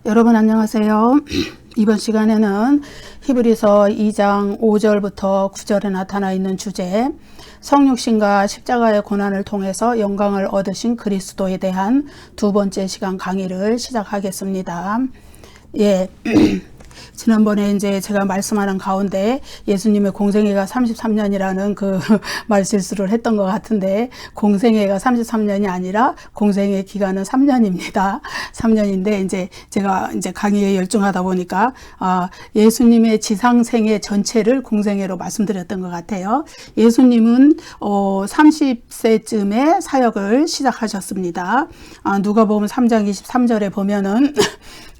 여러분 안녕하세요. 이번 시간에는 히브리서 2장 5절부터 9절에 나타나 있는 주제, 성육신과 십자가의 고난을 통해서 영광을 얻으신 그리스도에 대한 두 번째 시간 강의를 시작하겠습니다. 지난번에 이제 제가 말씀하는 가운데 예수님의 공생애가 33년이라는 그 말실수를 했던 것 같은데, 공생애가 33년이 아니라 공생애 기간은 3년입니다. 3년인데 이제 제가 이제 강의에 열중하다 보니까 예수님의 지상생애 전체를 공생애로 말씀드렸던 것 같아요. 예수님은 30세쯤에 사역을 시작하셨습니다. 누가복음 3장 23절에 보면은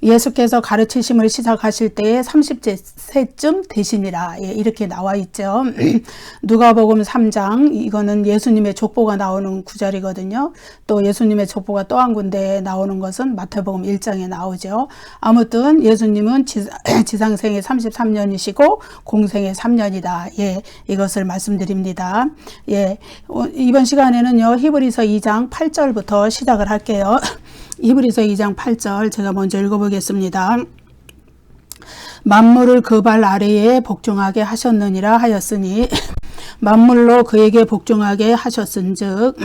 예수께서 가르치심을 시작하실 때에 30세쯤 되시니라, 이렇게 나와 있죠. 누가복음 3장, 이거는 예수님의 족보가 나오는 구절이거든요. 또 예수님의 족보가 또 한 군데 나오는 것은 마태복음 1장에 나오죠. 아무튼 예수님은 지상생애 33년이시고 공생애 3년이다. 이것을 말씀드립니다. 이번 시간에는요, 히브리서 2장 8절부터 시작을 할게요. 히브리서 2장 8절 제가 먼저 읽어보겠습니다. 만물을 그 발 아래에 복종하게 하셨느니라 하였으니, 만물로 그에게 복종하게 하셨은즉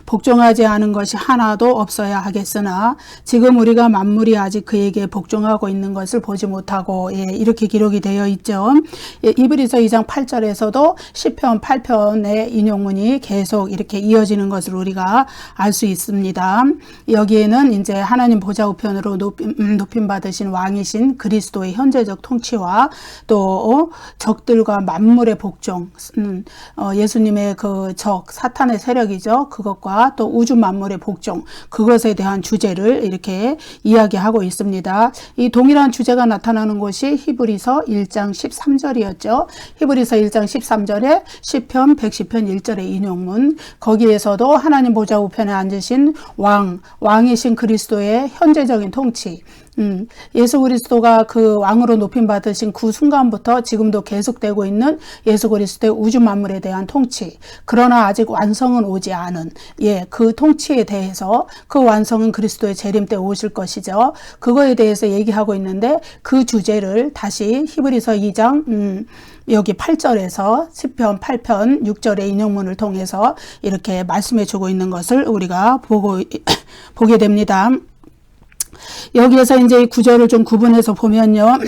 복종하지 않은 것이 하나도 없어야 하겠으나 지금 우리가 만물이 아직 그에게 복종하고 있는 것을 보지 못하고, 이렇게 기록이 되어 있죠. 히브리서 2장 8절에서도 시편 8편의 인용문이 계속 이렇게 이어지는 것을 우리가 알 수 있습니다. 여기에는 이제 하나님 보좌 우편으로 높임 받으신 왕이신 그리스도의 현재적 통치와 또 적들과 만물의 복종, 예수님의 그 적, 사탄의 세력이죠. 그것과 또 우주 만물의 복종, 그것에 대한 주제를 이렇게 이야기하고 있습니다. 이 동일한 주제가 나타나는 곳이 히브리서 1장 13절이었죠. 히브리서 1장 13절에 시편 110편 1절의 인용문, 거기에서도 하나님 보좌 우편에 앉으신 왕이신 그리스도의 현재적인 통치, 예수 그리스도가 그 왕으로 높임 받으신 그 순간부터 지금도 계속되고 있는 예수 그리스도의 우주 만물에 대한 통치, 그러나 아직 완성은 오지 않은 그 통치에 대해서, 그 완성은 그리스도의 재림 때 오실 것이죠. 그거에 대해서 얘기하고 있는데, 그 주제를 다시 히브리서 2장 여기 8절에서 시편 8편 6절의 인용문을 통해서 이렇게 말씀해 주고 있는 것을 우리가 보게 됩니다. 여기에서 이제 이 구절을 좀 구분해서 보면요.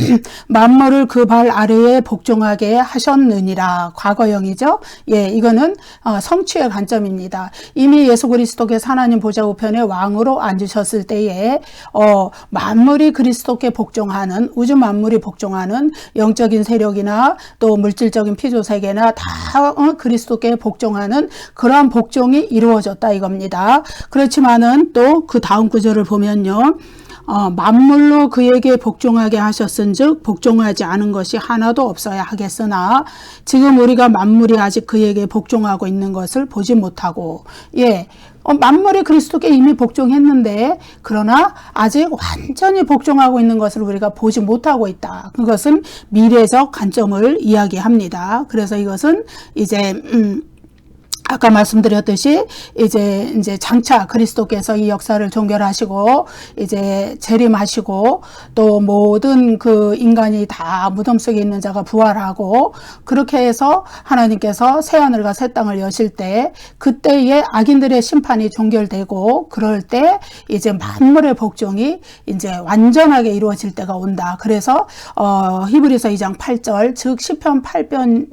만물을 그 발 아래에 복종하게 하셨느니라, 과거형이죠. 이거는 성취의 관점입니다. 이미 예수 그리스도께서 하나님 보좌 우편에 왕으로 앉으셨을 때에 만물이 그리스도께 복종하는, 우주 만물이 복종하는 영적인 세력이나 또 물질적인 피조세계나 다 그리스도께 복종하는 그러한 복종이 이루어졌다 이겁니다. 그렇지만은 또 그 다음 구절을 보면요. 만물로 그에게 복종하게 하셨은즉 복종하지 않은 것이 하나도 없어야 하겠으나 지금 우리가 만물이 아직 그에게 복종하고 있는 것을 보지 못하고, 만물이 그리스도께 이미 복종했는데 그러나 아직 완전히 복종하고 있는 것을 우리가 보지 못하고 있다. 그것은 미래적 관점을 이야기합니다. 그래서 이것은 이제 아까 말씀드렸듯이 이제 장차 그리스도께서 이 역사를 종결하시고 이제 재림하시고 또 모든 그 인간이 다 무덤 속에 있는 자가 부활하고, 그렇게 해서 하나님께서 새하늘과 새 땅을 여실 때, 그때의 악인들의 심판이 종결되고, 그럴 때 이제 만물의 복종이 이제 완전하게 이루어질 때가 온다. 그래서 히브리서 2장 8절, 즉 시편 8편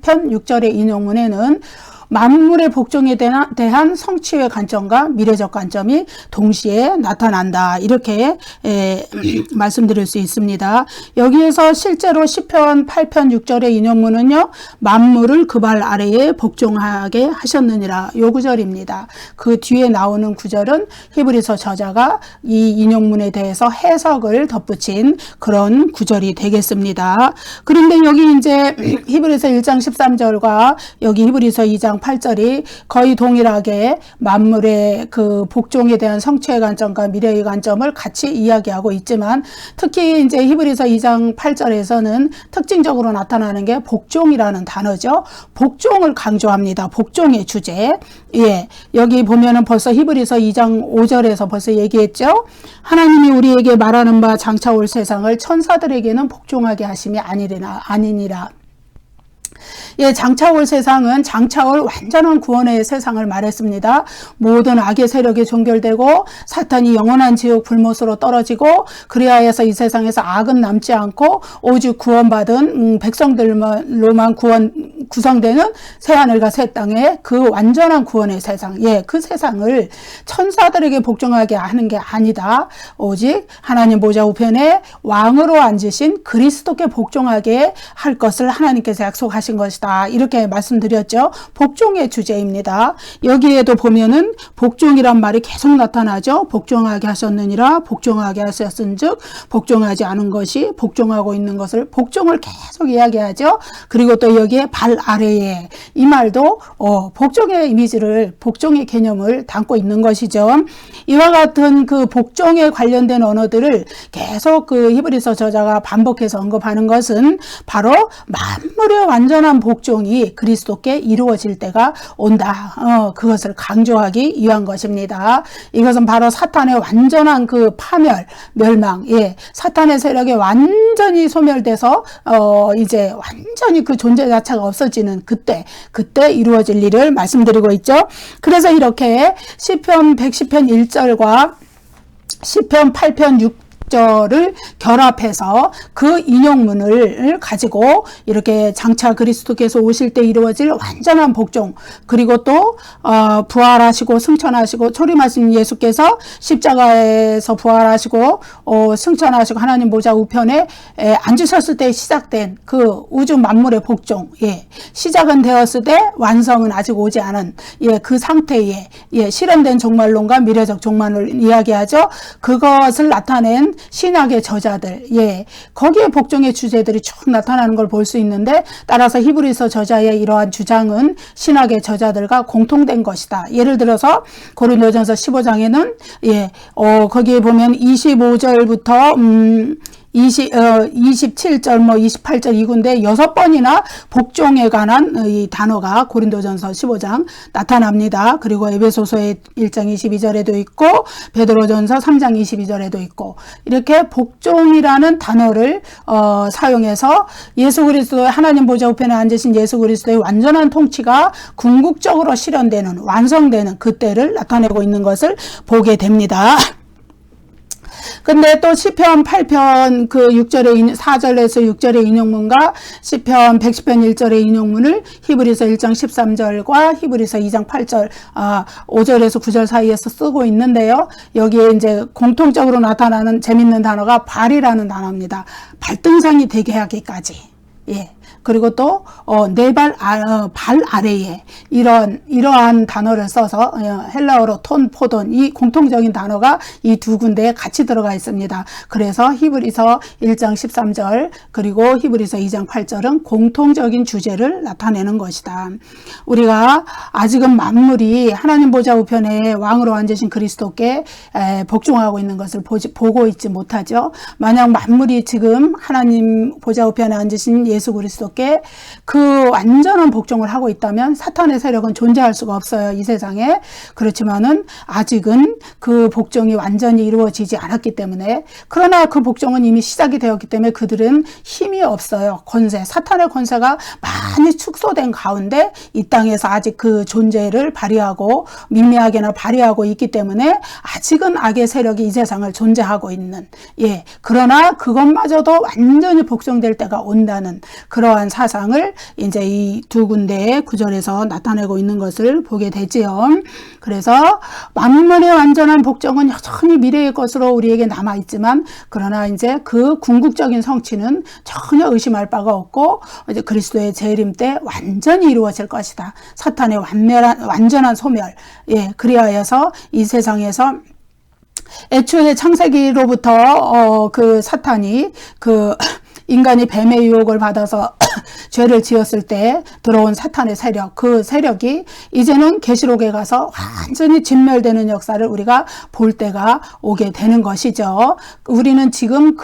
6절의 인용문에는 만물의 복종에 대한 성취의 관점과 미래적 관점이 동시에 나타난다, 이렇게 말씀드릴 수 있습니다. 여기에서 실제로 시편 8편 6절의 인용문은요, 만물을 그 발 아래에 복종하게 하셨느니라, 요 구절입니다. 그 뒤에 나오는 구절은 히브리서 저자가 이 인용문에 대해서 해석을 덧붙인 그런 구절이 되겠습니다. 그런데 여기 이제 히브리서 1장 13절과 여기 히브리서 2장 2장 8절이 거의 동일하게 만물의 그 복종에 대한 성취의 관점과 미래의 관점을 같이 이야기하고 있지만, 특히 이제 히브리서 2장 8절에서는 특징적으로 나타나는 게 복종이라는 단어죠. 복종을 강조합니다. 복종의 주제. 예, 여기 보면은 벌써 히브리서 2장 5절에서 벌써 얘기했죠. 하나님이 우리에게 말하는 바 장차 올 세상을 천사들에게는 복종하게 하심이 아니니라. 예, 장차 올 세상은 장차 올 완전한 구원의 세상을 말했습니다. 모든 악의 세력이 종결되고 사탄이 영원한 지옥 불못으로 떨어지고, 그리하여서 이 세상에서 악은 남지 않고 오직 구원받은 백성들로만 구성되는 새하늘과 새 땅의 그 완전한 구원의 세상, 예, 그 세상을 천사들에게 복종하게 하는 게 아니다. 오직 하나님 보좌 우편에 왕으로 앉으신 그리스도께 복종하게 할 것을 하나님께서 약속하신 것이다. 이렇게 말씀드렸죠. 복종의 주제입니다. 여기에도 보면은 복종이란 말이 계속 나타나죠. 복종하게 하셨느니라, 복종하게 하셨은즉, 복종하지 않은 것이 복종하고 있는 것을 복종을 계속 이야기하죠. 그리고 또 여기에 발 아래에, 이 말도 복종의 이미지를, 복종의 개념을 담고 있는 것이죠. 이와 같은 그 복종에 관련된 언어들을 계속 그 히브리서 저자가 반복해서 언급하는 것은 바로 만물의 완전한 복종이 그리스도께 이루어질 때가 온다. 그것을 강조하기 위한 것입니다. 이것은 바로 사탄의 완전한 그 파멸, 멸망, 예, 사탄의 세력이 완전히 소멸돼서 이제 완전히 그 존재 자체가 없어지는 그때 이루어질 일을 말씀드리고 있죠. 그래서 이렇게 시편 110편 1절과 시편 8편 6절을 결합해서 그 인용문을 가지고 이렇게 장차 그리스도께서 오실 때 이루어질 완전한 복종, 그리고 또 부활하시고 승천하시고 초림하신 예수께서 십자가에서 부활하시고 승천하시고 하나님 보좌 우편에 앉으셨을 때 시작된 그 우주 만물의 복종, 예, 시작은 되었을 때 완성은 아직 오지 않은, 예, 그 상태에, 예, 실현된 종말론과 미래적 종말을 이야기하죠. 그것을 나타낸 신약의 저자들, 예, 거기에 복종의 주제들이 쭉 나타나는 걸 볼 수 있는데, 따라서 히브리서 저자의 이러한 주장은 신약의 저자들과 공통된 것이다. 예를 들어서 고린도전서 15장에는 예, 거기에 보면 25절부터 27절, 28절 이 군데 6번이나 복종에 관한 이 단어가 고린도전서 15장 나타납니다. 그리고 에베소서의 1장 22절에도 있고 베드로전서 3장 22절에도 있고, 이렇게 복종이라는 단어를 사용해서 예수 그리스도의 하나님 보좌 우편에 앉으신 예수 그리스도의 완전한 통치가 궁극적으로 실현되는, 완성되는 그때를 나타내고 있는 것을 보게 됩니다. 근데 또 시편 8편 그 4절에서 6절의 인용문과 시편 110편 1절의 인용문을 히브리서 1장 13절과 히브리서 2장 8절 5절에서 9절 사이에서 쓰고 있는데요. 여기에 이제 공통적으로 나타나는 재밌는 단어가 발이라는 단어입니다. 발등상이 되게 하기까지. 예. 그리고 또 네 발 아래에 이러한 단어를 써서 헬라어로 톤, 포돈, 이 공통적인 단어가 이 두 군데에 같이 들어가 있습니다. 그래서 히브리서 1장 13절 그리고 히브리서 2장 8절은 공통적인 주제를 나타내는 것이다. 우리가 아직은 만물이 하나님 보좌 우편에 왕으로 앉으신 그리스도께 복종하고 있는 것을 보고 있지 못하죠. 만약 만물이 지금 하나님 보좌 우편에 앉으신 예수 그리스도께 그 완전한 복종을 하고 있다면 사탄의 세력은 존재할 수가 없어요, 이 세상에. 그렇지만은 아직은 그 복종이 완전히 이루어지지 않았기 때문에, 그러나 그 복종은 이미 시작이 되었기 때문에 그들은 힘이 없어요. 권세, 사탄의 권세가 많이 축소된 가운데 이 땅에서 아직 그 존재를 발휘하고 미미하게나 발휘하고 있기 때문에 아직은 악의 세력이 이 세상을 존재하고 있는, 예, 그러나 그것마저도 완전히 복종될 때가 온다는 그러한 사상을 이제 이 두 군데의 구절에서 나타내고 있는 것을 보게 되지요. 그래서 만물의 완전한 복종은 여전히 미래의 것으로 우리에게 남아있지만, 그러나 이제 그 궁극적인 성취는 전혀 의심할 바가 없고 이제 그리스도의 재림 때 완전히 이루어질 것이다. 사탄의 완전한 소멸, 예, 그리하여서 이 세상에서 애초에 창세기로부터 그 사탄이 인간이 뱀의 유혹을 받아서 죄를 지었을 때 들어온 사탄의 세력, 그 세력이 이제는 계시록에 가서 완전히 진멸되는 역사를 우리가 볼 때가 오게 되는 것이죠. 우리는 지금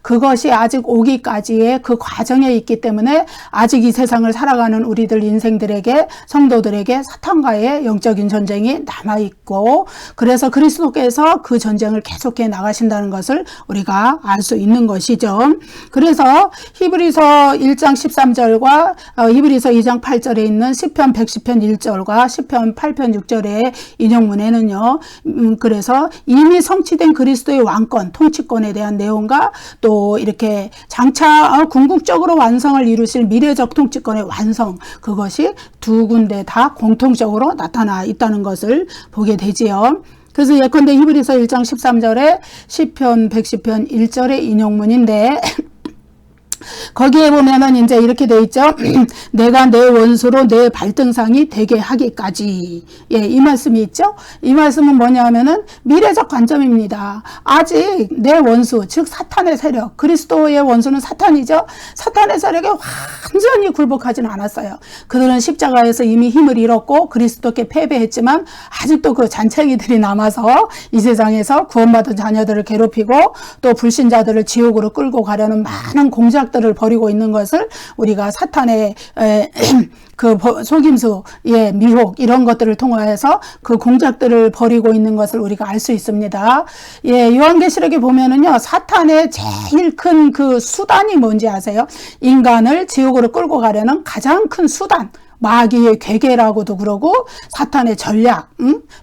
그것이 아직 오기까지의 그 과정에 있기 때문에 아직 이 세상을 살아가는 우리들 인생들에게, 성도들에게 사탄과의 영적인 전쟁이 남아있고, 그래서 그리스도께서 그 전쟁을 계속해 나가신다는 것을 우리가 알 수 있는 것이죠. 그래서 히브리서 1장 13절과 히브리서 2장 8절에 있는 시편 110편 1절과 시편 8편 6절의 인용문에는요, 그래서 이미 성취된 그리스도의 왕권, 통치권에 대한 내용과 또 이렇게 장차 궁극적으로 완성을 이루실 미래적 통치권의 완성, 그것이 두 군데 다 공통적으로 나타나 있다는 것을 보게 되지요. 그래서 예컨대 히브리서 1장 13절에 시편 110편 1절의 인용문인데, 거기에 보면은 이제 이렇게 돼 있죠. 내가 내 원수로 내 발등상이 되게 하기까지. 예, 이 말씀이 있죠. 이 말씀은 뭐냐 하면은 미래적 관점입니다. 아직 내 원수, 즉 사탄의 세력, 그리스도의 원수는 사탄이죠. 사탄의 세력에 완전히 굴복하지는 않았어요. 그들은 십자가에서 이미 힘을 잃었고 그리스도께 패배했지만 아직도 그 잔챙이들이 남아서 이 세상에서 구원받은 자녀들을 괴롭히고 또 불신자들을 지옥으로 끌고 가려는 많은 공작들을 벌이고 있는 것을 우리가 사탄의 그 속임수, 예, 미혹 이런 것들을 통해서 그 공작들을 벌이고 있는 것을 우리가 알 수 있습니다. 예, 요한계시록에 보면은요, 사탄의 제일 큰 그 수단이 뭔지 아세요? 인간을 지옥으로 끌고 가려는 가장 큰 수단. 마귀의 괴계라고도 그러고 사탄의 전략,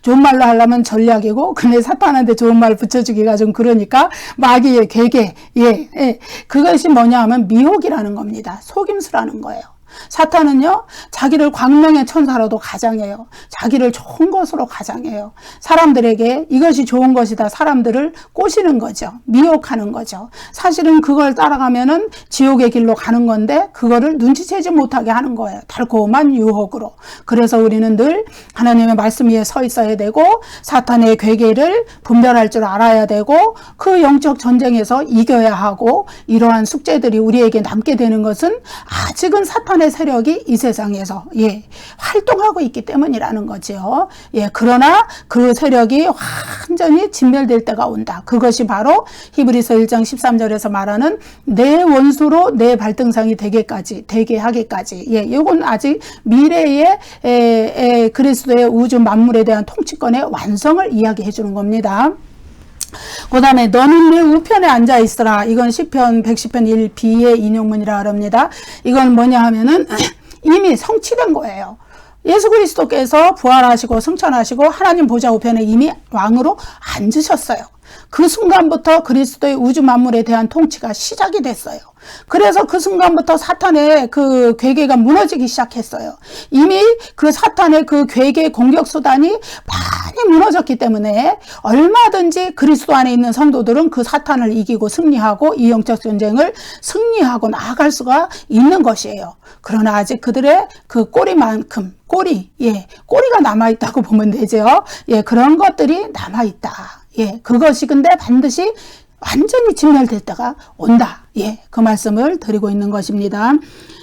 좋은 말로 하려면 전략이고, 근데 사탄한테 좋은 말 붙여주기가 좀 그러니까 마귀의 괴계, 예, 그것이 뭐냐 하면 미혹이라는 겁니다. 속임수라는 거예요. 사탄은요, 자기를 광명의 천사로도 가장해요. 자기를 좋은 것으로 가장해요. 사람들에게 이것이 좋은 것이다, 사람들을 꼬시는 거죠. 미혹하는 거죠. 사실은 그걸 따라가면은 지옥의 길로 가는 건데 그거를 눈치채지 못하게 하는 거예요. 달콤한 유혹으로. 그래서 우리는 늘 하나님의 말씀 위에 서 있어야 되고 사탄의 괴계를 분별할 줄 알아야 되고 그 영적 전쟁에서 이겨야 하고, 이러한 숙제들이 우리에게 남게 되는 것은 아직은 사탄의 세력이 이 세상에서, 예, 활동하고 있기 때문이라는 거죠. 예, 그러나 그 세력이 완전히 진멸될 때가 온다. 그것이 바로 히브리서 1장 13절에서 말하는 내 원수로 내 발등상이 되게 하기까지. 예, 이건 아직 미래의 그리스도의 우주 만물에 대한 통치권의 완성을 이야기해 주는 겁니다. 그 다음에 너는 내 우편에 앉아 있으라. 이건 시편 110편 1b의 인용문이라 합니다. 이건 뭐냐 하면은 이미 성취된 거예요. 예수 그리스도께서 부활하시고 승천하시고 하나님 보좌 우편에 이미 왕으로 앉으셨어요. 그 순간부터 그리스도의 우주 만물에 대한 통치가 시작이 됐어요. 그래서 그 순간부터 사탄의 그 괴계가 무너지기 시작했어요. 이미 그 사탄의 그 괴계 공격 수단이 많이 무너졌기 때문에 얼마든지 그리스도 안에 있는 성도들은 그 사탄을 이기고 승리하고 이 영적 전쟁을 승리하고 나아갈 수가 있는 것이에요. 그러나 아직 그들의 그 꼬리만큼 꼬리가 남아있다고 보면 되죠. 예, 그런 것들이 남아있다. 예, 그것이 근데 반드시 완전히 진멸될 때가 온다. 예, 그 말씀을 드리고 있는 것입니다.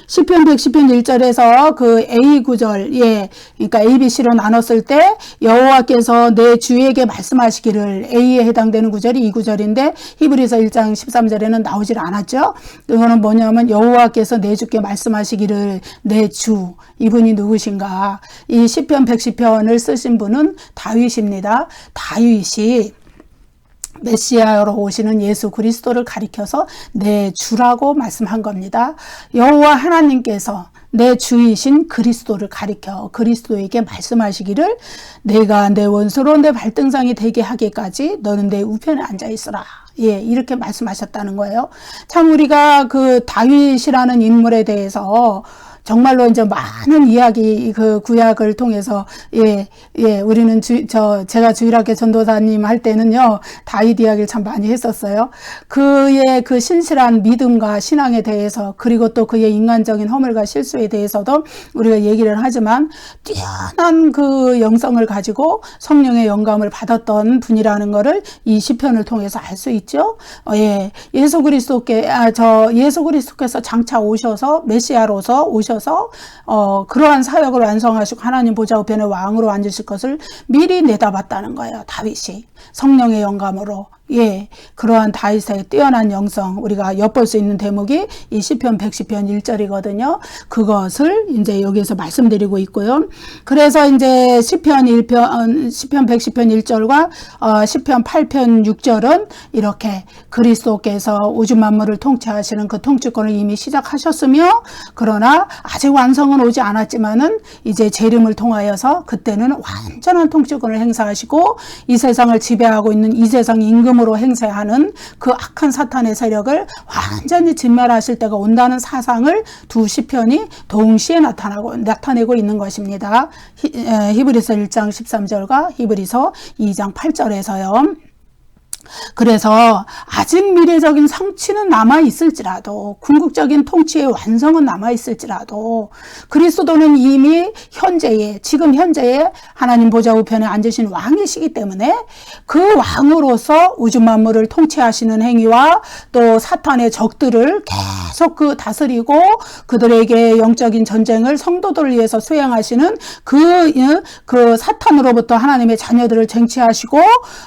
시편 110편 1절에서 그 A 구절, 예, 그러니까 A, B, C로 나눴을 때 여호와께서 내 주에게 말씀하시기를, A에 해당되는 구절이 이 구절인데 히브리서 1장 13절에는 나오질 않았죠. 이거는 뭐냐면 여호와께서 내 주께 말씀하시기를, 내 주, 이분이 누구신가? 이 시편 110편을 쓰신 분은 다윗입니다. 다윗이 메시아로 오시는 예수 그리스도를 가리켜서 내 주라고 말씀한 겁니다. 여호와 하나님께서 내 주이신 그리스도를 가리켜 그리스도에게 말씀하시기를, 내가 내 원수로 내 발등상이 되게 하기까지 너는 내 우편에 앉아 있으라. 예, 이렇게 말씀하셨다는 거예요. 참 우리가 그 다윗이라는 인물에 대해서 정말로 이제 많은 이야기 그 구약을 통해서 우리는 제가 주일학교 전도사님 할 때는요 다윗 이야기를 참 많이 했었어요. 그의 그 신실한 믿음과 신앙에 대해서 그리고 또 그의 인간적인 허물과 실수에 대해서도 우리가 얘기를 하지만 뛰어난 그 영성을 가지고 성령의 영감을 받았던 분이라는 것을 이 시편을 통해서 알 수 있죠. 예수 그리스도께서 장차 오셔서 메시아로서 오셔서 그러한 사역을 완성하시고 하나님 보좌 우편에 왕으로 앉으실 것을 미리 내다봤다는 거예요. 다윗이 성령의 영감으로. 그러한 다윗의 뛰어난 영성 우리가 엿볼 수 있는 대목이 이 시편 110편 1절이거든요. 그것을 이제 여기에서 말씀드리고 있고요. 그래서 이제 시편 110편 1절과 시편 8편 6절은 이렇게 그리스도께서 우주 만물을 통치하시는 그 통치권을 이미 시작하셨으며 그러나 아직 완성은 오지 않았지만은 이제 재림을 통하여서 그때는 완전한 통치권을 행사하시고 이 세상을 지배하고 있는 이 세상 임금으로 행세하는 그 악한 사탄의 세력을 완전히 진멸하실 때가 온다는 사상을 두 시편이 동시에 나타내고 있는 것입니다. 히브리서 1장 13절과 히브리서 2장 8절에서요. 그래서 아직 미래적인 성취는 남아있을지라도 궁극적인 통치의 완성은 남아있을지라도 그리스도는 이미 지금 현재의 하나님 보좌 우편에 앉으신 왕이시기 때문에 그 왕으로서 우주 만물을 통치하시는 행위와 또 사탄의 적들을 계속 다스리고 그들에게 영적인 전쟁을 성도들을 위해서 수행하시는 그 사탄으로부터 하나님의 자녀들을 쟁취하시고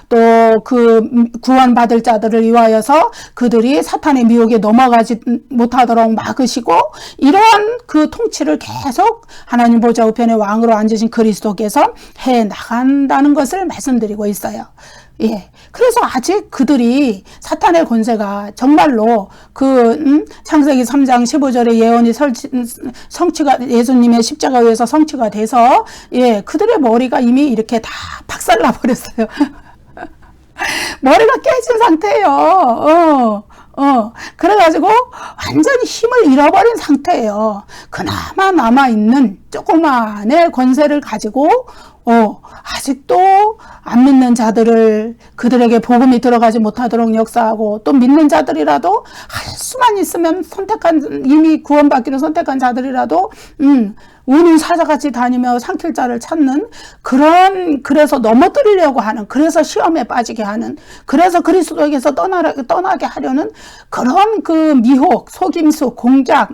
또 그 구원받을 자들을 위하여서 그들이 사탄의 미혹에 넘어가지 못하도록 막으시고 이러한 그 통치를 계속 하나님 보좌 우편의 왕으로 앉으신 그리스도께서 해 나간다는 것을 말씀드리고 있어요. 그래서 아직 그들이 사탄의 권세가 정말로 창세기 3장 15절의 예언이 성취가 예수님의 십자가 위에서 성취가 돼서 그들의 머리가 이미 이렇게 다 박살나 버렸어요. 머리가 깨진 상태예요. 그래가지고 완전히 힘을 잃어버린 상태예요. 그나마 남아있는 조그만의 권세를 가지고 아직도 안 믿는 자들을 그들에게 복음이 들어가지 못하도록 역사하고 또 믿는 자들이라도 할 수만 있으면 이미 구원받기로 선택한 자들이라도 우는 사자같이 다니며 삼킬 자를 찾는 그래서 넘어뜨리려고 하는, 그래서 시험에 빠지게 하는, 그래서 그리스도에게서 떠나게 하려는 그런 그 미혹, 속임수, 공작,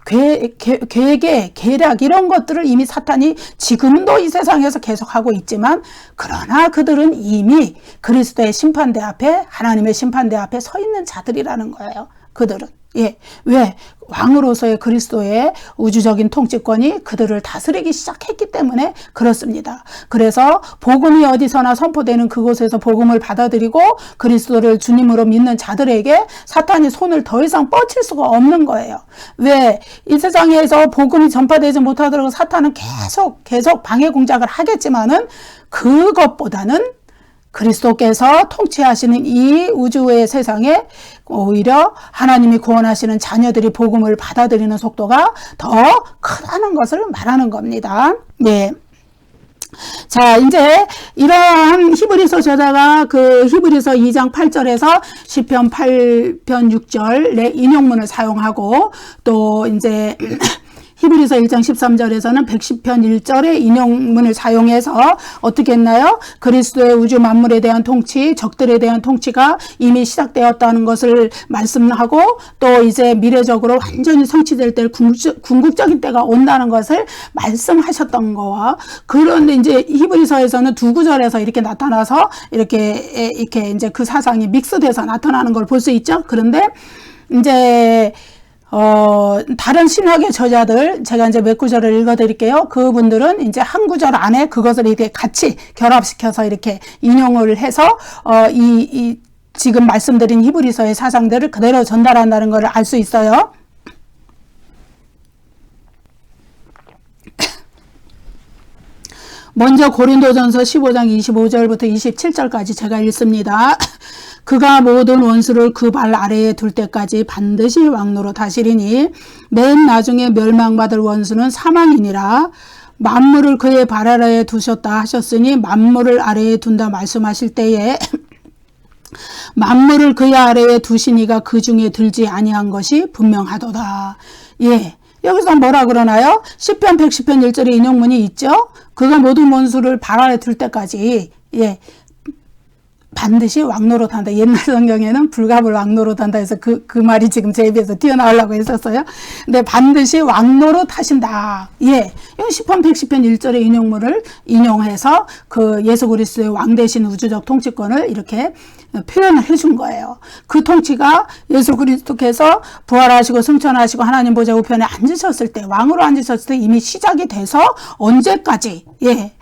괴계, 계략 이런 것들을 이미 사탄이 지금도 이 세상에서 계속하고 있지만 그러나 그들은 이미 그리스도의 심판대 앞에, 하나님의 심판대 앞에 서 있는 자들이라는 거예요. 그들은. 왜? 왕으로서의 그리스도의 우주적인 통치권이 그들을 다스리기 시작했기 때문에 그렇습니다. 그래서 복음이 어디서나 선포되는 그곳에서 복음을 받아들이고 그리스도를 주님으로 믿는 자들에게 사탄이 손을 더 이상 뻗칠 수가 없는 거예요. 왜? 이 세상에서 복음이 전파되지 못하도록 사탄은 계속 방해 공작을 하겠지만은 그것보다는 그리스도께서 통치하시는 이 우주의 세상에 오히려 하나님이 구원하시는 자녀들이 복음을 받아들이는 속도가 더 크다는 것을 말하는 겁니다. 자, 이제 이러한 히브리서 저자가 그 히브리서 2장 8절에서 시편 8편 6절의 인용문을 사용하고 또 이제 히브리서 1장 13절에서는 110편 1절의 인용문을 사용해서 어떻게 했나요? 그리스도의 우주 만물에 대한 통치, 적들에 대한 통치가 이미 시작되었다는 것을 말씀하고 또 이제 미래적으로 완전히 성취될 때 궁극적인 때가 온다는 것을 말씀하셨던 거와, 그런데 이제 히브리서에서는 두 구절에서 이렇게 나타나서 이렇게 이제 그 사상이 믹스돼서 나타나는 걸 볼 수 있죠. 그런데 이제 다른 신학의 저자들, 제가 이제 몇 구절을 읽어드릴게요. 그분들은 이제 한 구절 안에 그것을 이렇게 같이 결합시켜서 이렇게 인용을 해서, 지금 말씀드린 히브리서의 사상들을 그대로 전달한다는 걸 알 수 있어요. 먼저 고린도전서 15장 25절부터 27절까지 제가 읽습니다. 그가 모든 원수를 그 발 아래에 둘 때까지 반드시 왕노릇 하시리니 맨 나중에 멸망받을 원수는 사망이니라. 만물을 그의 발 아래에 두셨다 하셨으니 만물을 아래에 둔다 말씀하실 때에 만물을 그의 아래에 두시니가 그 중에 들지 아니한 것이 분명하도다. 예. 여기서 뭐라 그러나요? 시편 110편 1절에 인용문이 있죠? 그가 모든 원수를 발 아래 둘 때까지, 예. 반드시 왕노릇한다. 옛날 성경에는 불갑을 왕노릇한다 해서 그 말이 지금 제 입에서 튀어나오려고 했었어요. 근데 반드시 왕노릇하신다. 예. 이건 시편 110편 1절의 인용문을 인용해서 그 예수 그리스도의 왕 대신 우주적 통치권을 이렇게 표현을 해준 거예요. 그 통치가 예수 그리스도께서 부활하시고 승천하시고 하나님 보좌 우편에 앉으셨을 때, 왕으로 앉으셨을 때 이미 시작이 돼서 언제까지, 예,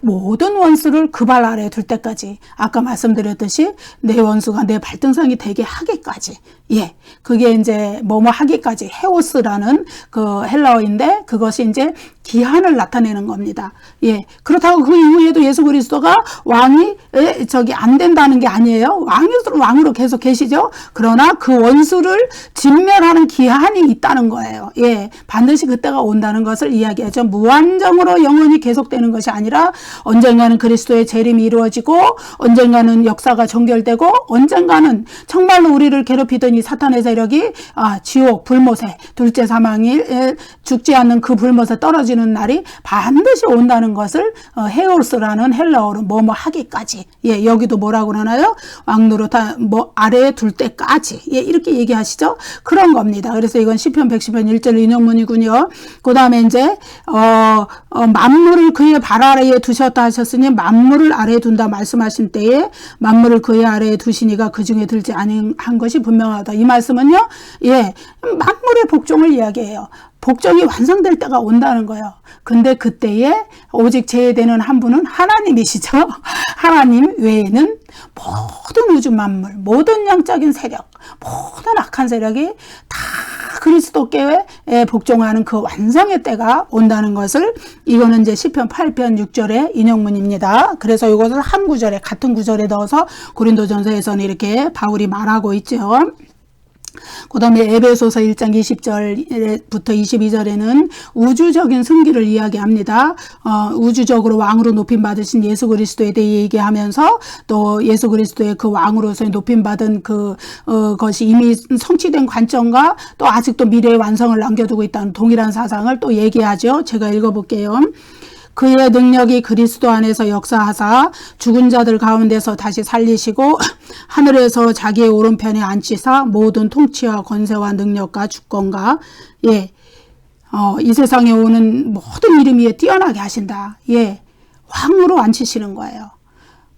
모든 원수를 그 발 아래에 둘 때까지, 아까 말씀드렸듯이 내 원수가 내 발등상이 되게 하기까지, 예, 그게 이제 뭐뭐 하기까지, 헤오스라는 그 헬라어인데 그것이 이제 기한을 나타내는 겁니다. 예, 그렇다고 그 이후에도 예수 그리스도가 왕이 안 된다는 게 아니에요. 왕으로 계속 계시죠. 그러나 그 원수를 진멸하는 기한이 있다는 거예요. 예, 반드시 그때가 온다는 것을 이야기하죠. 무한정으로 영원히 계속되는 것이 아니라 언젠가는 그리스도의 재림이 이루어지고 언젠가는 역사가 종결되고 언젠가는 정말로 우리를 괴롭히던 이 사탄의 세력이 지옥 불못에 둘째 사망일 죽지 않는 그 불못에 떨어지는 날이 반드시 온다는 것을 헤오스라는 헬라어로 뭐뭐 하기까지, 예, 여기도 뭐라고 하나요? 왕노릇 뭐 아래에 둘 때까지, 예, 이렇게 얘기하시죠. 그런 겁니다. 그래서 이건 시편 110편 1절 인용문이군요. 그 다음에 이제 만물을 그의 발 아래에 두셨다 하셨으니 만물을 아래에 둔다 말씀하신 때에 만물을 그의 아래에 두시니가 그 중에 들지 아니한 것이 분명하다. 이 말씀은요, 예, 만물의 복종을 이야기해요. 복종이 완성될 때가 온다는 거예요. 근데 그때에 오직 제외되는 한 분은 하나님이시죠. 하나님 외에는 모든 우주 만물, 모든 영적인 세력, 모든 악한 세력이 다 그리스도께 복종하는 그 완성의 때가 온다는 것을, 이거는 이제 시편 8편 6절의 인용문입니다. 그래서 이것을 한 구절에, 같은 구절에 넣어서 고린도전서에서는 이렇게 바울이 말하고 있죠. 그 다음에 에베소서 1장 20절부터 22절에는 우주적인 승기를 이야기합니다. 우주적으로 왕으로 높임받으신 예수 그리스도에 대해 얘기하면서 또 예수 그리스도의 그 왕으로서의 높임받은 것이 이미 성취된 관점과 또 아직도 미래의 완성을 남겨두고 있다는 동일한 사상을 또 얘기하죠. 제가 읽어볼게요. 그의 능력이 그리스도 안에서 역사하사 죽은 자들 가운데서 다시 살리시고 하늘에서 자기의 오른편에 앉히사 모든 통치와 권세와 능력과 주권과, 예, 이 세상에 오는 모든 이름 위에 뛰어나게 하신다. 예, 왕으로 앉히시는 거예요.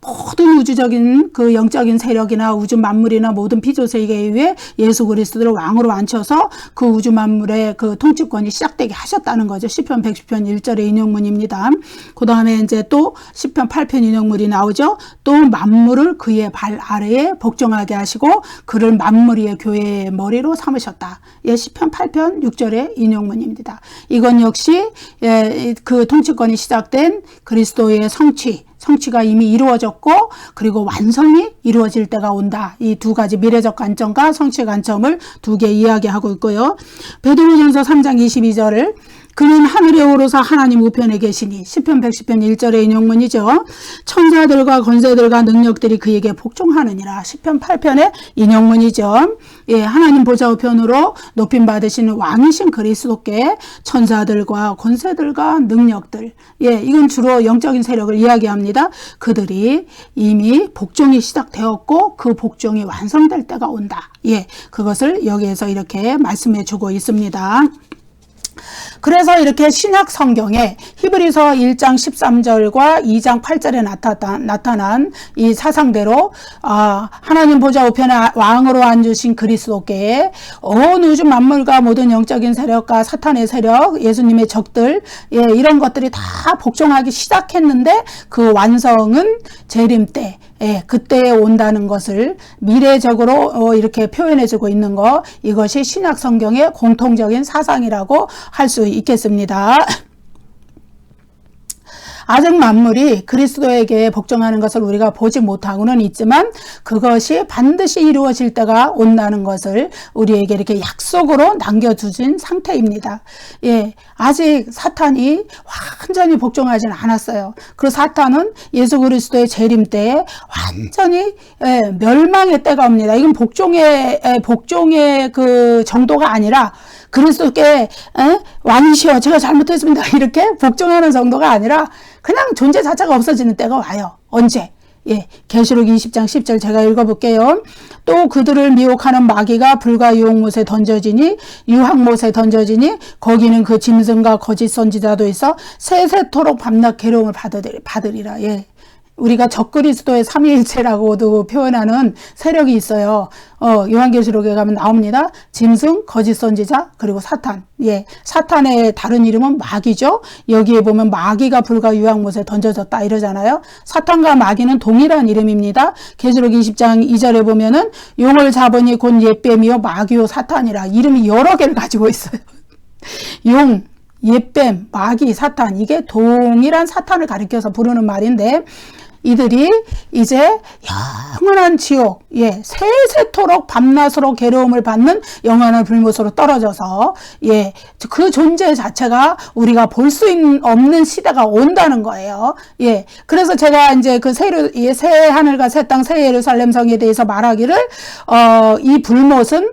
모든 우주적인 그 영적인 세력이나 우주 만물이나 모든 피조세계에 의해 예수 그리스도를 왕으로 앉혀서 그 우주 만물의 그 통치권이 시작되게 하셨다는 거죠. 시편 110편 1절의 인용문입니다. 그 다음에 이제 또 시편 8편 인용문이 나오죠. 또 만물을 그의 발 아래에 복종하게 하시고 그를 만물 위의 교회의 머리로 삼으셨다. 예, 시편 8편 6절의 인용문입니다. 이건 역시, 예, 그 통치권이 시작된 그리스도의 성취가 이미 이루어졌고 그리고 완성이 이루어질 때가 온다. 이 두 가지 미래적 관점과 성취 관점을 두 개 이야기하고 있고요. 베드로전서 3장 22절을 그는 하늘에 오르사 하나님 우편에 계시니, 시편 110편 1절의 인용문이죠. 천사들과 권세들과 능력들이 그에게 복종하느니라. 시편 8편의 인용문이죠. 예, 하나님 보좌 우편으로 높임 받으시는 왕이신 그리스도께 천사들과 권세들과 능력들, 예, 이건 주로 영적인 세력을 이야기합니다. 그들이 이미 복종이 시작되었고 그 복종이 완성될 때가 온다. 예, 그것을 여기에서 이렇게 말씀해 주고 있습니다. 그래서 이렇게 신약 성경에 히브리서 1장 13절과 2장 8절에 나타난 이 사상대로 하나님 보좌 우편에 왕으로 앉으신 그리스도께 온 우주 만물과 모든 영적인 세력과 사탄의 세력, 예수님의 적들, 예, 이런 것들이 다 복종하기 시작했는데 그 완성은 재림 때, 예, 그때에 온다는 것을 미래적으로 이렇게 표현해주고 있는 거, 이것이 신약 성경의 공통적인 사상이라고 할 수 있겠습니다. 아직 만물이 그리스도에게 복종하는 것을 우리가 보지 못하고는 있지만 그것이 반드시 이루어질 때가 온다는 것을 우리에게 이렇게 약속으로 남겨두신 상태입니다. 예, 아직 사탄이 완전히 복종하지는 않았어요. 그 사탄은 예수 그리스도의 재림 때에 완전히 멸망의 때가 옵니다. 이건 복종의 그 정도가 아니라 그리스도께 왕이시여 제가 잘못했습니다 이렇게 복종하는 정도가 아니라 그냥 존재 자체가 없어지는 때가 와요. 언제? 예, 계시록 20장 10절 제가 읽어볼게요. 또 그들을 미혹하는 마귀가 불과 유혹못에 던져지니 유황못에 던져지니 거기는 그 짐승과 거짓 선지자도 있어 세세토록 밤낮 괴로움을 받으리라. 예. 우리가 적그리스도의 삼위일체라고도 표현하는 세력이 있어요. 요한계시록에 가면 나옵니다. 짐승, 거짓 선지자, 그리고 사탄. 예, 사탄의 다른 이름은 마귀죠. 여기에 보면 마귀가 불과 유황못에 던져졌다 이러잖아요. 사탄과 마귀는 동일한 이름입니다. 계시록 20장 2절에 보면은 용을 잡으니 곧 옛뱀이요 마귀요 사탄이라 이름이 여러 개를 가지고 있어요. 용, 옛뱀, 마귀, 사탄 이게 동일한 사탄을 가리켜서 부르는 말인데 이들이 이제 영원한 지옥, 예, 세세토록 밤낮으로 괴로움을 받는 영원한 불못으로 떨어져서, 예, 그 존재 자체가 우리가 볼 수 없는 시대가 온다는 거예요. 예, 그래서 제가 이제 그 새 하늘과 새 땅, 새 예루살렘 성에 대해서 말하기를, 이 불못은,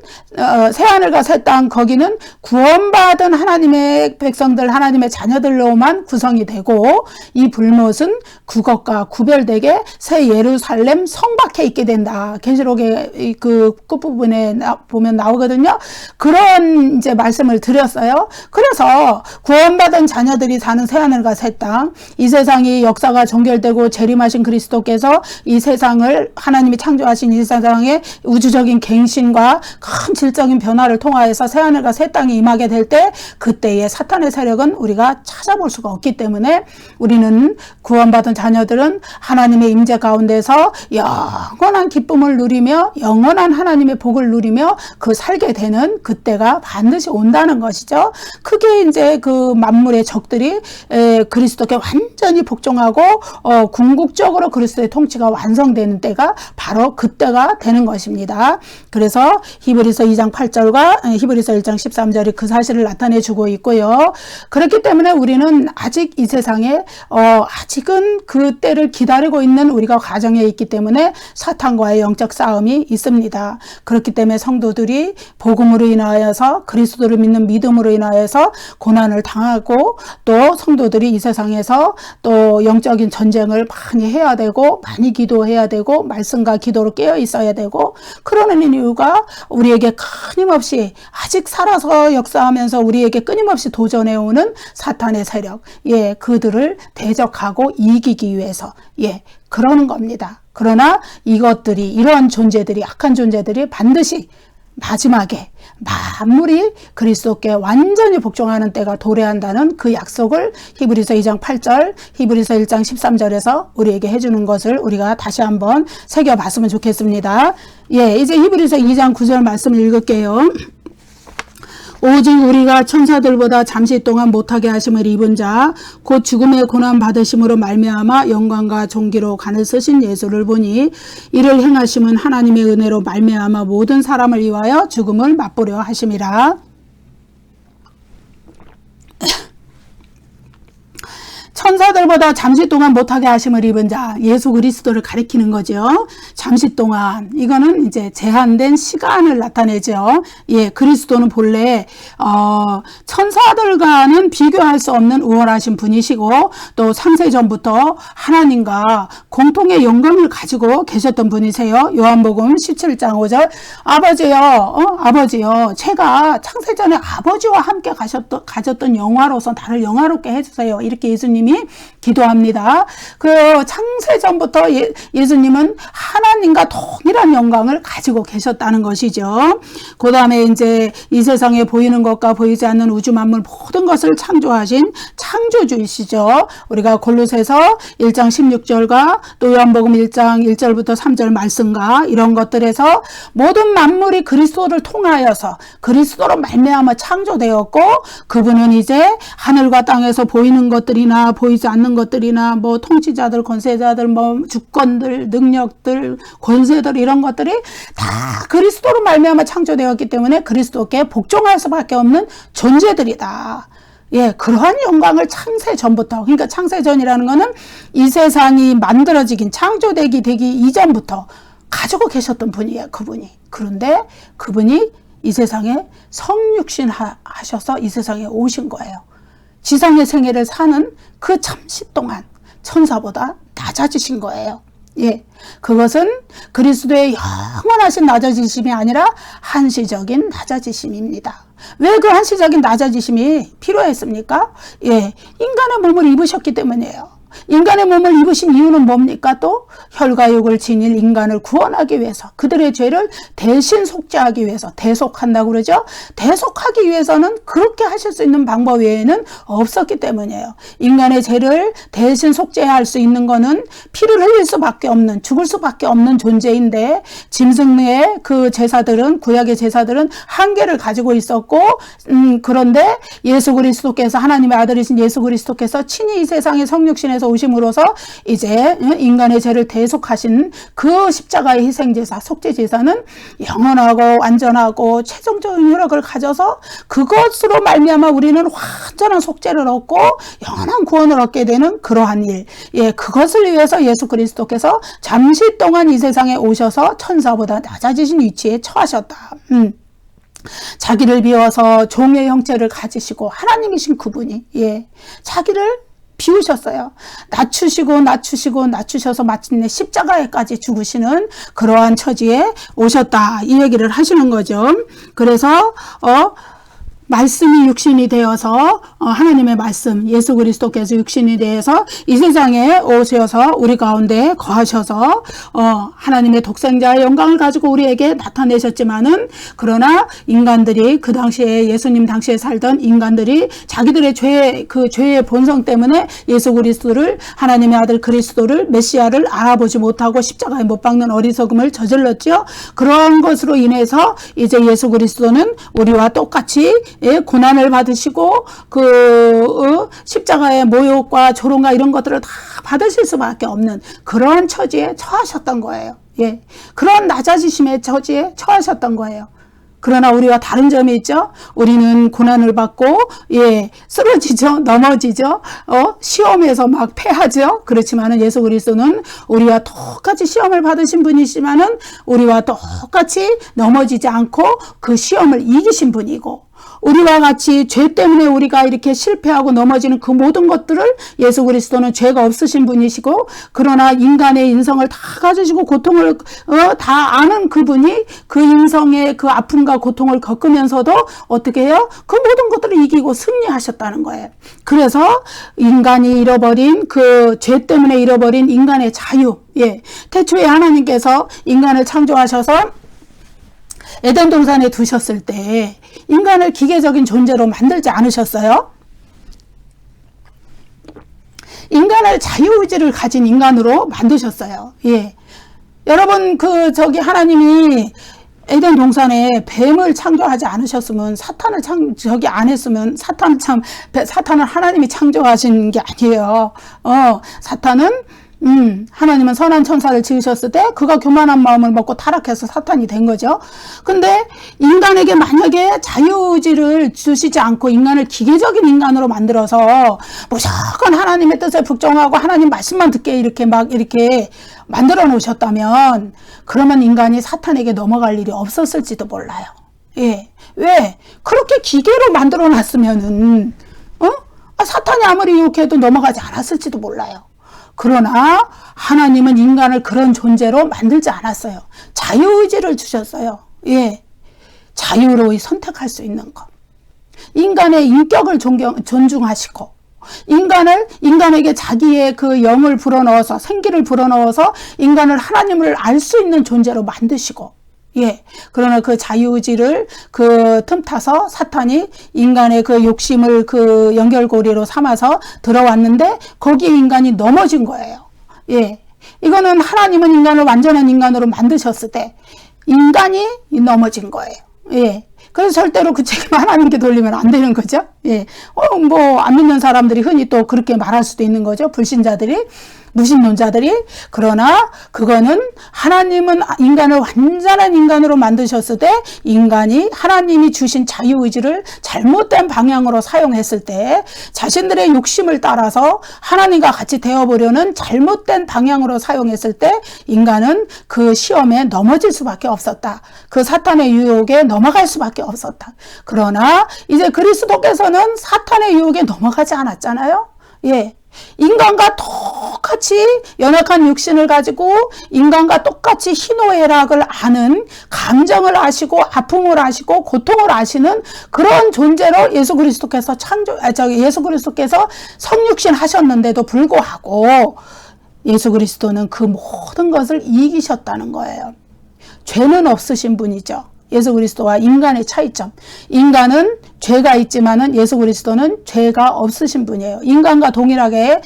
새 하늘과 새 땅, 거기는 구원받은 하나님의 백성들, 하나님의 자녀들로만 구성이 되고, 이 불못은 그것과 구별되게 새 예루살렘 성 밖에 있게 된다. 계시록의 그 끝부분에 보면 나오거든요. 그런 이제 말씀을 드렸어요. 그래서 구원받은 자녀들이 사는 새하늘과 새 땅, 이 세상이 역사가 종결되고 재림하신 그리스도께서 이 세상을 하나님이 창조하신 이 세상의 우주적인 갱신과 큰 질적인 변화를 통하여서 새하늘과 새 땅이 임하게 될 때 그때의 사탄의 세력은 우리가 찾아볼 수가 없기 때문에 우리는 구원받은 자녀들은 하나님의 임재 가운데서 영원한 기쁨을 누리며 영원한 하나님의 복을 누리며 그 살게 되는 그때가 반드시 온다는 것이죠. 크게 이제 그 만물의 적들이 그리스도께 완전히 복종하고 궁극적으로 그리스도의 통치가 완성되는 때가 바로 그때가 되는 것입니다. 그래서 히브리서 2장 8절과 히브리서 1장 13절이 그 사실을 나타내 주고 있고요. 그렇기 때문에 우리는 아직 이 세상에 아직은 그 때를 기다리고 있는 우리가 과정에 있기 때문에 사탄과의 영적 싸움이 있습니다. 그렇기 때문에 성도들이 복음으로 인하여서 그리스도를 믿는 믿음으로 인하여서 고난을 당하고 또 성도들이 이 세상에서 또 영적인 전쟁을 많이 해야 되고 많이 기도해야 되고 말씀과 기도로 깨어 있어야 되고 그러는 이유가 우리에게 끊임없이 아직 살아서 역사하면서 우리에게 끊임없이 도전해오는 사탄의 세력, 예, 그들을 대적하고 이기기 위해서, 예, 그러는 겁니다. 그러나 이러한 존재들이, 악한 존재들이 반드시 마지막에 만물이 그리스도께 완전히 복종하는 때가 도래한다는 그 약속을 히브리서 2장 8절, 히브리서 1장 13절에서 우리에게 해주는 것을 우리가 다시 한번 새겨봤으면 좋겠습니다. 예, 이제 히브리서 2장 9절 말씀을 읽을게요. 오직 우리가 천사들보다 잠시 동안 못하게 하심을 입은 자 곧 죽음의 고난 받으심으로 말미암아 영광과 존귀로 간을 쓰신 예수를 보니 이를 행하심은 하나님의 은혜로 말미암아 모든 사람을 위하여 죽음을 맛보려 하심이라. 천사들보다 잠시 동안 못하게 하심을 입은 자, 예수 그리스도를 가리키는 거죠. 잠시 동안, 이거는 이제 제한된 시간을 나타내죠. 예, 그리스도는 본래 천사들과는 비교할 수 없는 우월하신 분이시고 또 창세전부터 하나님과 공통의 영광을 가지고 계셨던 분이세요. 요한복음 17장 5절 아버지요 제가 창세전에 아버지와 함께 가졌던 영화로서 나를 영화롭게 해주세요. 이렇게 예수님이 기도합니다. 그 창세전부터 예수님은 하나님과 동일한 영광을 가지고 계셨다는 것이죠. 그 다음에 이제 이 세상에 보이는 것과 보이지 않는 우주 만물 모든 것을 창조하신 창조주이시죠. 우리가 골로새서 1장 16절과 또 요한복음 1장 1절부터 3절 말씀과 이런 것들에서 모든 만물이 그리스도를 통하여서 그리스도로 말미암아 창조되었고, 그분은 이제 하늘과 땅에서 보이는 것들이나 보이지 않는 것들이나 뭐 통치자들, 권세자들, 뭐 주권들, 능력들, 권세들 이런 것들이 다 그리스도로 말미암아 창조되었기 때문에 그리스도께 복종할 수밖에 없는 존재들이다. 예, 그러한 영광을 창세 전부터, 그러니까 창세 전이라는 거는 이 세상이 만들어지긴 창조되기 되기 이전부터 가지고 계셨던 분이에요, 그분이. 그런데 그분이 이 세상에 성육신 하셔서 이 세상에 오신 거예요. 지상의 생애를 사는 그 잠시 동안 천사보다 낮아지신 거예요. 예, 그것은 그리스도의 영원하신 낮아지심이 아니라 한시적인 낮아지심입니다. 왜 그 한시적인 낮아지심이 필요했습니까? 예, 인간의 몸을 입으셨기 때문이에요. 인간의 몸을 입으신 이유는 뭡니까? 또 혈과육을 지닌 인간을 구원하기 위해서, 그들의 죄를 대신 속죄하기 위해서, 대속한다고 그러죠. 대속하기 위해서는 그렇게 하실 수 있는 방법 외에는 없었기 때문이에요. 인간의 죄를 대신 속죄할 수 있는 거는 피를 흘릴 수밖에 없는, 죽을 수밖에 없는 존재인데, 짐승의 그 제사들은, 구약의 제사들은 한계를 가지고 있었고, 그런데 예수 그리스도께서, 하나님의 아들이신 예수 그리스도께서 친히 이 세상에 성육신에서 오심으로써 이제 인간의 죄를 대속하신 그 십자가의 희생제사, 속죄제사는 영원하고 완전하고 최종적인 효력을 가져서 그것으로 말미암아 우리는 완전한 속죄를 얻고 영원한 구원을 얻게 되는 그러한 일, 예, 그것을 위해서 예수 그리스도께서 잠시 동안 이 세상에 오셔서 천사보다 낮아지신 위치에 처하셨다. 자기를 비워서 종의 형체를 가지시고 하나님이신 그분이, 예, 자기를 비우셨어요. 낮추셔서 마침내 십자가에까지 죽으시는 그러한 처지에 오셨다, 이 얘기를 하시는 거죠. 그래서 말씀이 육신이 되어서 하나님의 말씀, 예수 그리스도께서 육신이 되어서 이 세상에 오셔서 우리 가운데 거하셔서 하나님의 독생자의 영광을 가지고 우리에게 나타내셨지만은, 그러나 인간들이 그 당시에, 예수님 당시에 살던 인간들이 자기들의 죄의 본성 때문에 예수 그리스도를, 하나님의 아들 그리스도를, 메시아를 알아보지 못하고 십자가에 못 박는 어리석음을 저질렀죠. 그러한 것으로 인해서 이제 예수 그리스도는 우리와 똑같이, 예, 고난을 받으시고 십자가의 모욕과 조롱과 이런 것들을 다 받으실 수밖에 없는 그러한 처지에 처하셨던 거예요. 예, 그런 낮아지심의 처지에 처하셨던 거예요. 그러나 우리와 다른 점이 있죠. 우리는 고난을 받고, 예, 쓰러지죠, 넘어지죠, 시험에서 막 패하죠. 그렇지만은 예수 그리스도는 우리와 똑같이 시험을 받으신 분이시지만은 우리와 똑같이 넘어지지 않고 그 시험을 이기신 분이고, 우리와 같이 죄 때문에 우리가 이렇게 실패하고 넘어지는 그 모든 것들을 예수 그리스도는 죄가 없으신 분이시고, 그러나 인간의 인성을 다 가지시고 고통을 다 아는 그분이 그 인성의 그 아픔과 고통을 겪으면서도 어떻게 해요? 그 모든 것들을 이기고 승리하셨다는 거예요. 그래서 인간이 잃어버린, 그 죄 때문에 잃어버린 인간의 자유, 예, 태초에 하나님께서 인간을 창조하셔서 에덴 동산에 두셨을 때 인간을 기계적인 존재로 만들지 않으셨어요? 인간을 자유의지를 가진 인간으로 만드셨어요. 예. 여러분, 하나님이 에덴 동산에 뱀을 창조하지 않으셨으면, 사탄을 안 했으면, 사탄은 하나님이 창조하신 게 아니에요. 사탄은 하나님은 선한 천사를 지으셨을 때 그가 교만한 마음을 먹고 타락해서 사탄이 된 거죠. 근데 인간에게 만약에 자유의지를 주시지 않고 인간을 기계적인 인간으로 만들어서 무조건 하나님의 뜻에 복종하고 하나님 말씀만 듣게 이렇게 만들어 놓으셨다면, 그러면 인간이 사탄에게 넘어갈 일이 없었을지도 몰라요. 예. 왜? 그렇게 기계로 만들어 놨으면은 사탄이 아무리 유혹해도 넘어가지 않았을지도 몰라요. 그러나 하나님은 인간을 그런 존재로 만들지 않았어요. 자유의지를 주셨어요. 예, 자유로이 선택할 수 있는 것. 인간의 인격을 존중하시고, 인간에게 자기의 그 영을 불어넣어서, 생기를 불어넣어서 인간을 하나님을 알 수 있는 존재로 만드시고, 예. 그러나 그 자유의지를 그 틈타서 사탄이 인간의 그 욕심을 그 연결고리로 삼아서 들어왔는데 거기에 인간이 넘어진 거예요. 예. 이거는 하나님은 인간을 완전한 인간으로 만드셨을 때 인간이 넘어진 거예요. 예. 그래서 절대로 그 책임 하나님께 돌리면 안 되는 거죠. 예. 안 믿는 사람들이 흔히 또 그렇게 말할 수도 있는 거죠. 불신자들이. 무신론자들이. 그러나 그거는 하나님은 인간을 완전한 인간으로 만드셨을 때 인간이 하나님이 주신 자유의지를 잘못된 방향으로 사용했을 때 자신들의 욕심을 따라서 하나님과 같이 되어보려는 잘못된 방향으로 사용했을 때 인간은 그 시험에 넘어질 수밖에 없었다. 그 사탄의 유혹에 넘어갈 수밖에 없었다. 그러나 이제 그리스도께서는 사탄의 유혹에 넘어가지 않았잖아요. 예. 인간과 똑같이 연약한 육신을 가지고 인간과 똑같이 희노애락을 아는, 감정을 아시고 아픔을 아시고 고통을 아시는 그런 존재로 예수 그리스도께서 성육신 하셨는데도 불구하고 예수 그리스도는 그 모든 것을 이기셨다는 거예요. 죄는 없으신 분이죠. 예수 그리스도와 인간의 차이점. 인간은 죄가 있지만은 예수 그리스도는 죄가 없으신 분이에요. 인간과 동일하게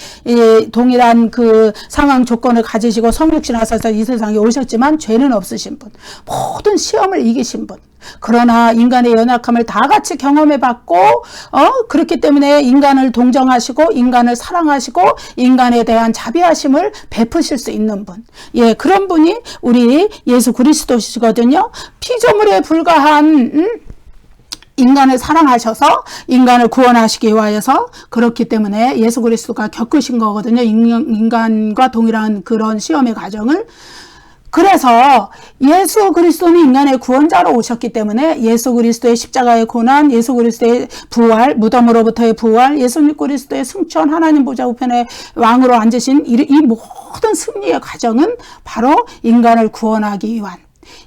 동일한 그 상황 조건을 가지시고 성육신하셔서 이 세상에 오셨지만 죄는 없으신 분. 모든 시험을 이기신 분. 그러나 인간의 연약함을 다 같이 경험해 봤고 그렇기 때문에 인간을 동정하시고 인간을 사랑하시고 인간에 대한 자비하심을 베푸실 수 있는 분. 예, 그런 분이 우리 예수 그리스도시거든요. 피조물에 불과한 인간을 사랑하셔서 인간을 구원하시기 위하여서 그렇기 때문에 예수 그리스도가 겪으신 거거든요. 인간과 동일한 그런 시험의 과정을. 그래서 예수 그리스도는 인간의 구원자로 오셨기 때문에 예수 그리스도의 십자가의 고난, 예수 그리스도의 부활, 무덤으로부터의 부활, 예수 그리스도의 승천, 하나님 보좌 우편에 왕으로 앉으신 이 모든 승리의 과정은 바로 인간을 구원하기 위한,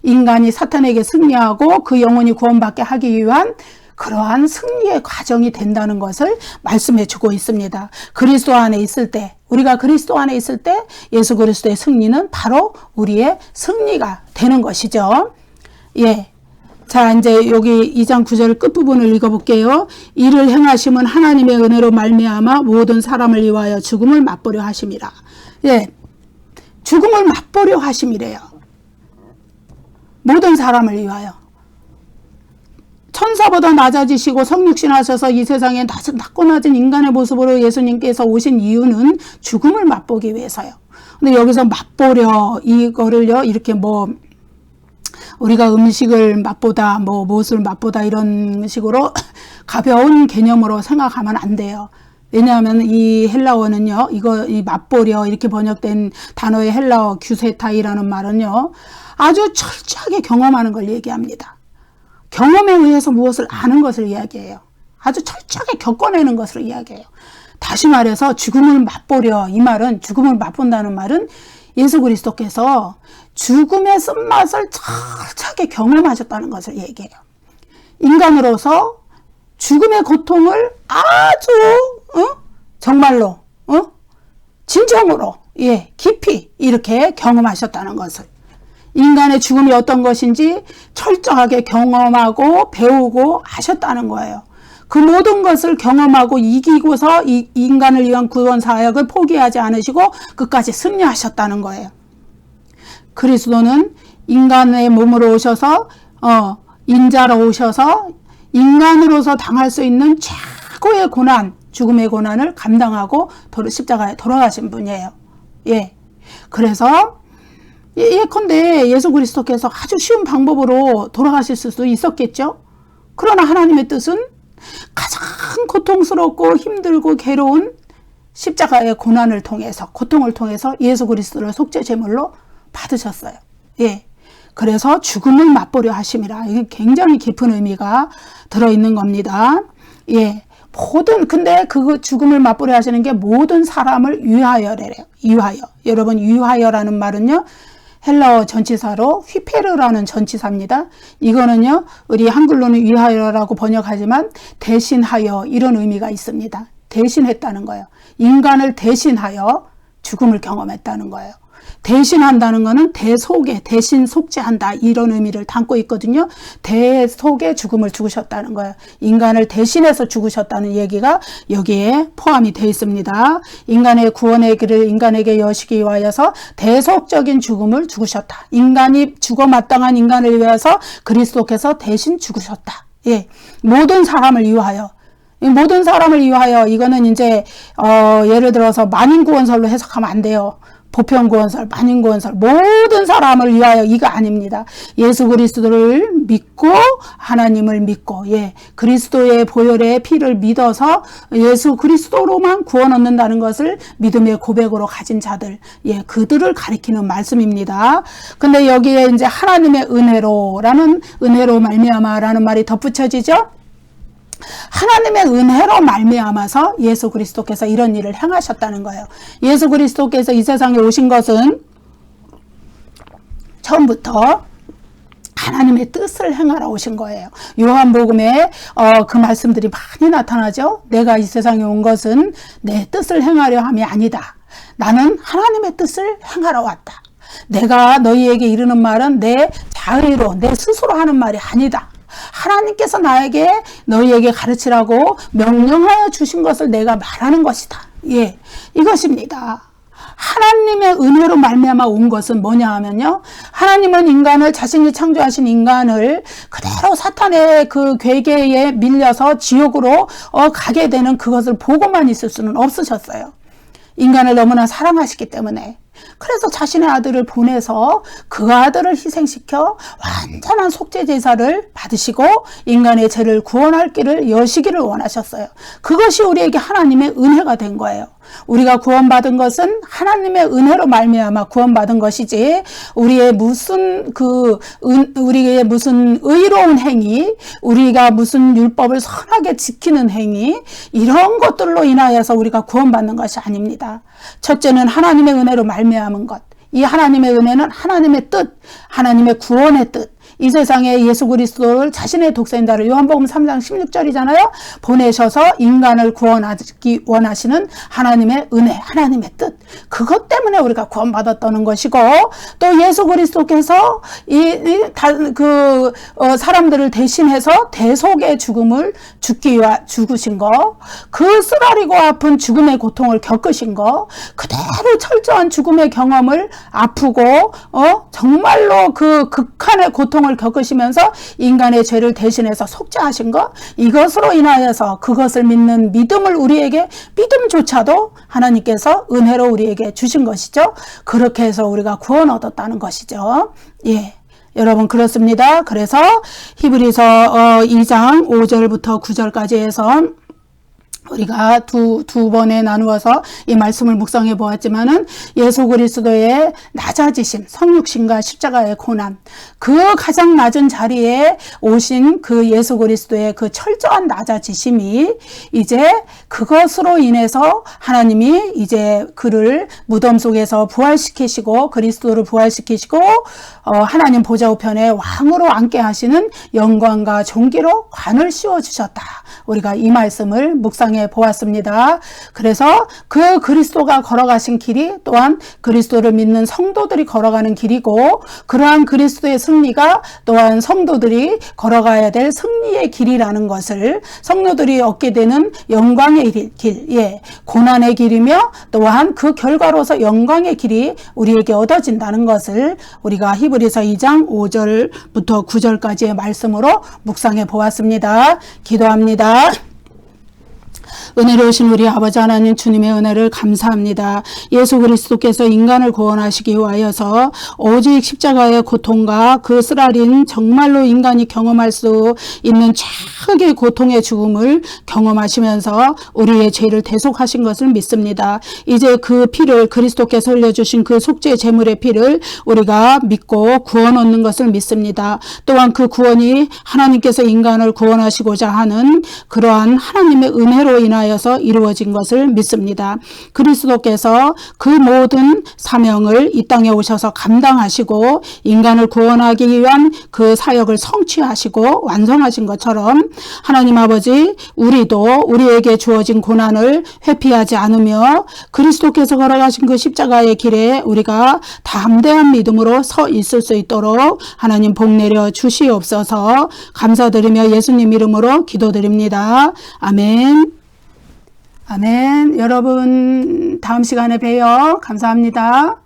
인간이 사탄에게 승리하고 그 영혼이 구원받게 하기 위한 그러한 승리의 과정이 된다는 것을 말씀해 주고 있습니다. 그리스도 안에 있을 때, 우리가 그리스도 안에 있을 때 예수 그리스도의 승리는 바로 우리의 승리가 되는 것이죠. 예. 자, 이제 여기 2장 9절 끝부분을 읽어볼게요. 이를 행하심은 하나님의 은혜로 말미암아 모든 사람을 위하여 죽음을 맛보려 하심이라. 예. 죽음을 맛보려 하심이래요. 모든 사람을 위하여. 천사보다 낮아지시고 성육신하셔서 이 세상에 낮고 낮은 인간의 모습으로 예수님께서 오신 이유는 죽음을 맛보기 위해서요. 근데 여기서 맛보려 이거를요 이렇게 우리가 음식을 맛보다 무엇을 맛보다 이런 식으로 가벼운 개념으로 생각하면 안 돼요. 왜냐하면 이 헬라어는요 이 맛보려 이렇게 번역된 단어의 헬라어 규세타이라는 말은요 아주 철저하게 경험하는 걸 얘기합니다. 경험에 의해서 무엇을 아는 것을 이야기해요. 아주 철저하게 겪어내는 것을 이야기해요. 다시 말해서 죽음을 맛보려, 이 말은 죽음을 맛본다는 말은 예수 그리스도께서 죽음의 쓴맛을 철저하게 경험하셨다는 것을 얘기해요. 인간으로서 죽음의 고통을 아주 정말로 진정으로 깊이 이렇게 경험하셨다는 것을, 인간의 죽음이 어떤 것인지 철저하게 경험하고 배우고 아셨다는 거예요. 그 모든 것을 경험하고 이기고서 이 인간을 위한 구원 사역을 포기하지 않으시고 끝까지 승리하셨다는 거예요. 그리스도는 인간의 몸으로 오셔서 인자로 오셔서 인간으로서 당할 수 있는 최고의 고난, 죽음의 고난을 감당하고 십자가에 돌아가신 분이에요. 예. 그래서 예컨대 예수 그리스도께서 아주 쉬운 방법으로 돌아가실 수도 있었겠죠. 그러나 하나님의 뜻은 가장 고통스럽고 힘들고 괴로운 십자가의 고난을 통해서, 고통을 통해서 예수 그리스도를 속죄 제물로 받으셨어요. 예. 그래서 죽음을 맛보려 하심이라. 이게 굉장히 깊은 의미가 들어있는 겁니다. 예. 근데 그 죽음을 맛보려 하시는 게 모든 사람을 위하여래요. 위하여. 여러분, 위하여라는 말은요, 헬라어 전치사로 휘페르라는 전치사입니다. 이거는요, 우리 한글로는 위하여라고 번역하지만 대신하여 이런 의미가 있습니다. 대신했다는 거예요. 인간을 대신하여 죽음을 경험했다는 거예요. 대신한다는 것은 대속에, 대신 속죄한다, 이런 의미를 담고 있거든요. 대속에 죽음을 죽으셨다는 거예요. 인간을 대신해서 죽으셨다는 얘기가 여기에 포함이 되어 있습니다. 인간의 구원의 길을 인간에게 여시기 위하여서 대속적인 죽음을 죽으셨다. 인간이 죽어 마땅한 인간을 위해서 그리스도께서 대신 죽으셨다. 예, 모든 사람을 위하여. 모든 사람을 위하여, 이거는 이제 예를 들어서 만인구원설로 해석하면 안 돼요. 보편구원설, 만인구원설, 모든 사람을 위하여, 이거 아닙니다. 예수 그리스도를 믿고 하나님을 믿고, 예, 그리스도의 보혈의 피를 믿어서 예수 그리스도로만 구원 얻는다는 것을 믿음의 고백으로 가진 자들, 예, 그들을 가리키는 말씀입니다. 근데 여기에 이제 하나님의 은혜로라는, 은혜로 말미암아라는 말이 덧붙여지죠. 하나님의 은혜로 말미암아서 예수 그리스도께서 이런 일을 행하셨다는 거예요. 예수 그리스도께서 이 세상에 오신 것은 처음부터 하나님의 뜻을 행하러 오신 거예요. 요한복음에 그 말씀들이 많이 나타나죠. 내가 이 세상에 온 것은 내 뜻을 행하려 함이 아니다. 나는 하나님의 뜻을 행하러 왔다. 내가 너희에게 이르는 말은 내 자의로, 내 스스로 하는 말이 아니다. 하나님께서 나에게 너희에게 가르치라고 명령하여 주신 것을 내가 말하는 것이다. 예, 이것입니다. 하나님의 은혜로 말미암아 온 것은 뭐냐 하면요, 하나님은 인간을, 자신이 창조하신 인간을 그대로 사탄의 그 괴계에 밀려서 지옥으로 가게 되는 그것을 보고만 있을 수는 없으셨어요. 인간을 너무나 사랑하시기 때문에. 그래서 자신의 아들을 보내서 그 아들을 희생시켜 완전한 속죄 제사를 받으시고 인간의 죄를 구원할 길을 여시기를 원하셨어요. 그것이 우리에게 하나님의 은혜가 된 거예요. 우리가 구원받은 것은 하나님의 은혜로 말미암아 구원받은 것이지, 우리의 무슨 의로운 행위, 우리가 무슨 율법을 선하게 지키는 행위, 이런 것들로 인하여서 우리가 구원받는 것이 아닙니다. 첫째는 하나님의 은혜로 말미암은 것. 이 하나님의 은혜는 하나님의 뜻, 하나님의 구원의 뜻, 이 세상에 예수 그리스도를 자신의 독생자를, 요한복음 3장 16절이잖아요. 보내셔서 인간을 구원하기 원하시는 하나님의 은혜, 하나님의 뜻, 그것 때문에 우리가 구원받았다는 것이고, 또 예수 그리스도께서 사람들을 대신해서 대속의 죽음을 죽으신 거, 그 쓰라리고 아픈 죽음의 고통을 겪으신 거, 그대로 철저한 죽음의 경험을, 아프고 정말로 그 극한의 고통을 겪으시면서 인간의 죄를 대신해서 속죄하신 것, 이것으로 인하여서 그것을 믿는 믿음을 우리에게, 믿음조차도 하나님께서 은혜로 우리에게 주신 것이죠. 그렇게 해서 우리가 구원 얻었다는 것이죠. 예, 여러분, 그렇습니다. 그래서 히브리서 2장 5절부터 9절까지 해서 우리가 두 번에 나누어서 이 말씀을 묵상해 보았지만은, 예수 그리스도의 낮아지심, 성육신과 십자가의 고난, 그 가장 낮은 자리에 오신 그 예수 그리스도의 그 철저한 낮아지심이, 이제 그것으로 인해서 하나님이 이제 그를 무덤 속에서 부활시키시고, 그리스도를 부활시키시고 하나님 보좌 우편에 왕으로 앉게 하시는 영광과 존귀로 관을 씌워 주셨다. 우리가 이 말씀을 묵상해 보았습니다. 그래서 그 그리스도가 걸어가신 길이 또한 그리스도를 믿는 성도들이 걸어가는 길이고, 그러한 그리스도의 승리가 또한 성도들이 걸어가야 될 승리의 길이라는 것을, 성도들이 얻게 되는 영광의 길, 예, 고난의 길이며 또한 그 결과로서 영광의 길이 우리에게 얻어진다는 것을 우리가 히브리서 2장 5절부터 9절까지의 말씀으로 묵상해 보았습니다. 기도합니다. 은혜로우신 우리 아버지 하나님, 주님의 은혜를 감사합니다. 예수 그리스도께서 인간을 구원하시기 위하여서 오직 십자가의 고통과 그 쓰라린 정말로 인간이 경험할 수 있는 최악의 고통의 죽음을 경험하시면서 우리의 죄를 대속하신 것을 믿습니다. 이제 그 피를, 그리스도께서 흘려주신 그 속죄 제물의 피를 우리가 믿고 구원 얻는 것을 믿습니다. 또한 그 구원이 하나님께서 인간을 구원하시고자 하는 그러한 하나님의 은혜로 인하여서 이루어진 것을 믿습니다. 그리스도께서 그 모든 사명을 이 땅에 오셔서 감당하시고 인간을 구원하기 위한 그 사역을 성취하시고 완성하신 것처럼 하나님 아버지, 우리도 우리에게 주어진 고난을 회피하지 않으며 그리스도께서 걸어가신 그 십자가의 길에 우리가 담대한 믿음으로 서 있을 수 있도록 하나님 복 내려 주시옵소서. 감사드리며 예수님 이름으로 기도드립니다. 아멘. 아멘. 여러분 다음 시간에 봬요. 감사합니다.